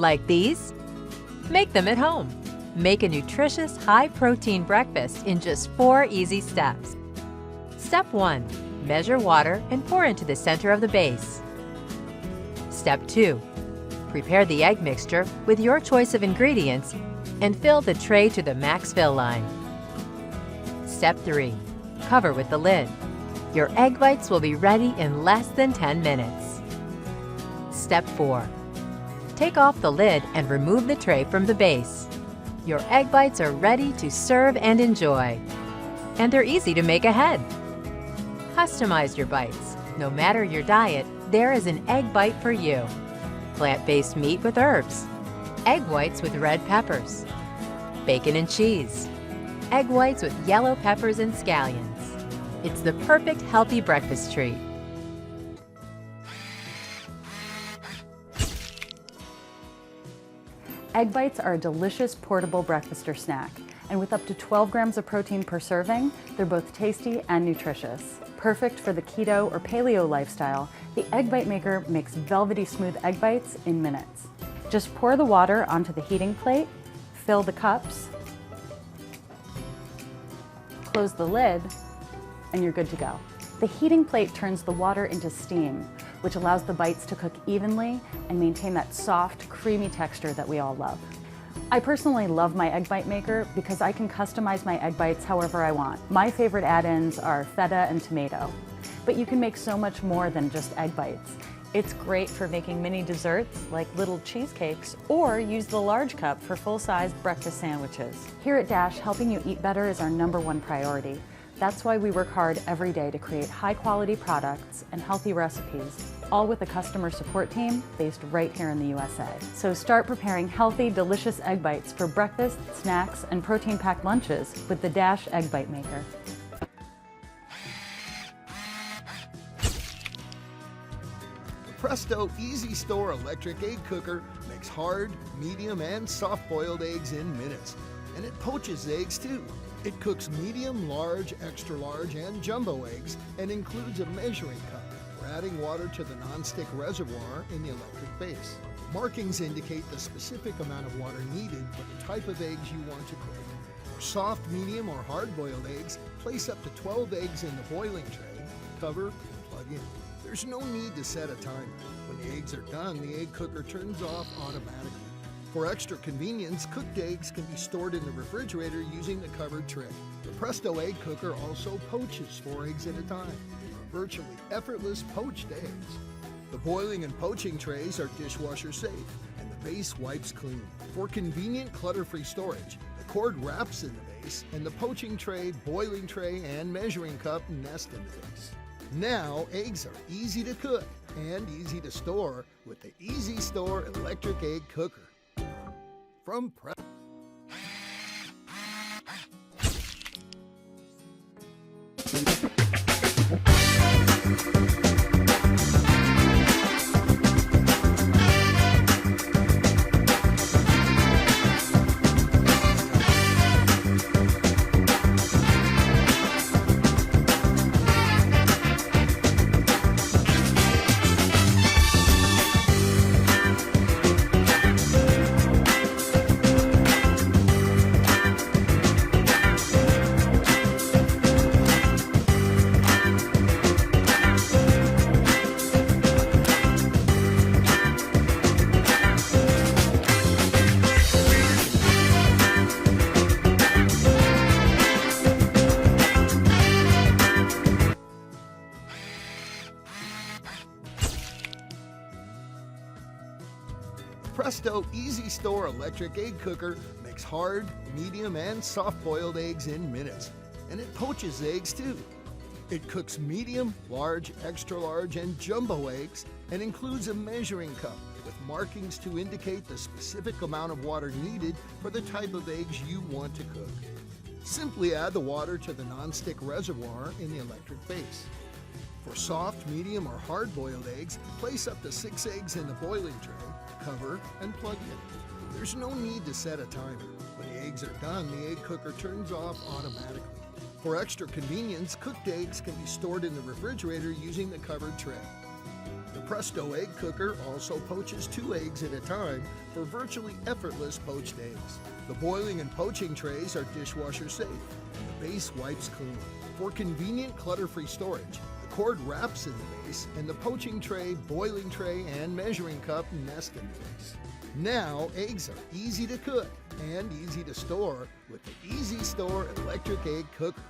Like these? Make them at home. Make a nutritious, high-protein breakfast in just 4 easy steps. Step 1. Measure water and pour into the center of the base. Step 2. Prepare the egg mixture with your choice of ingredients and fill the tray to the max fill line. Step 3. Cover with the lid. Your egg bites will be ready in less than 10 minutes. Step 4. Take off the lid and remove the tray from the base. Your egg bites are ready to serve and enjoy. And they're easy to make ahead. Customize your bites. No matter your diet, there is an egg bite for you. Plant-based meat with herbs. Egg whites with red peppers. Bacon and cheese. Egg whites with yellow peppers and scallions. It's the perfect healthy breakfast treat. Egg bites are a delicious portable breakfast or snack, and with up to 12 grams of protein per serving, they're both tasty and nutritious. Perfect for the keto or paleo lifestyle, the Egg Bite Maker makes velvety smooth egg bites in minutes. Just pour the water onto the heating plate, fill the cups, close the lid, and you're good to go. The heating plate turns the water into steam, which allows the bites to cook evenly and maintain that soft, creamy texture that we all love. I personally love my Egg Bite Maker because I can customize my egg bites however I want. My favorite add-ins are feta and tomato, but you can make so much more than just egg bites. It's great for making mini desserts like little cheesecakes, or use the large cup for full-sized breakfast sandwiches. Here at Dash, helping you eat better is our #1 priority. That's why we work hard every day to create high-quality products and healthy recipes, all with a customer support team based right here in the USA. So start preparing healthy, delicious egg bites for breakfast, snacks, and protein-packed lunches with the Dash Egg Bite Maker. The Presto Easy Store electric egg cooker makes hard, medium, and soft-boiled eggs in minutes. And it poaches eggs too. It cooks medium, large, extra large, and jumbo eggs and includes a measuring cup for adding water to the nonstick reservoir in the electric base. Markings indicate the specific amount of water needed for the type of eggs you want to cook. For soft, medium, or hard-boiled eggs, place up to 12 eggs in the boiling tray, cover, and plug in. There's no need to set a timer. When the eggs are done, the egg cooker turns off automatically. For extra convenience, cooked eggs can be stored in the refrigerator using the covered tray. The Presto egg cooker also poaches 4 eggs at a time. Virtually effortless poached eggs. The boiling and poaching trays are dishwasher safe, and the base wipes clean. For convenient clutter-free storage, the cord wraps in the base, and the poaching tray, boiling tray, and measuring cup nest in the base. Now, eggs are easy to cook and easy to store with the Easy Store electric egg cooker. From Presto. Presto Easy Store electric egg cooker makes hard, medium, and soft-boiled eggs in minutes. And it poaches eggs too. It cooks medium, large, extra large, and jumbo eggs and includes a measuring cup with markings to indicate the specific amount of water needed for the type of eggs you want to cook. Simply add the water to the nonstick reservoir in the electric base. For soft, medium, or hard-boiled eggs, place up to 6 eggs in the boiling tray, cover, and plug in. There's no need to set a timer. When the eggs are done, the egg cooker turns off automatically. For extra convenience, cooked eggs can be stored in the refrigerator using the covered tray. The Presto egg cooker also poaches 2 eggs at a time for virtually effortless poached eggs. The boiling and poaching trays are dishwasher safe, and the base wipes clean. For convenient clutter-free storage, the cord wraps in the base, and the poaching tray, boiling tray, and measuring cup nest in the base. Now, eggs are easy to cook and easy to store with the Easy Store Electric Egg Cooker.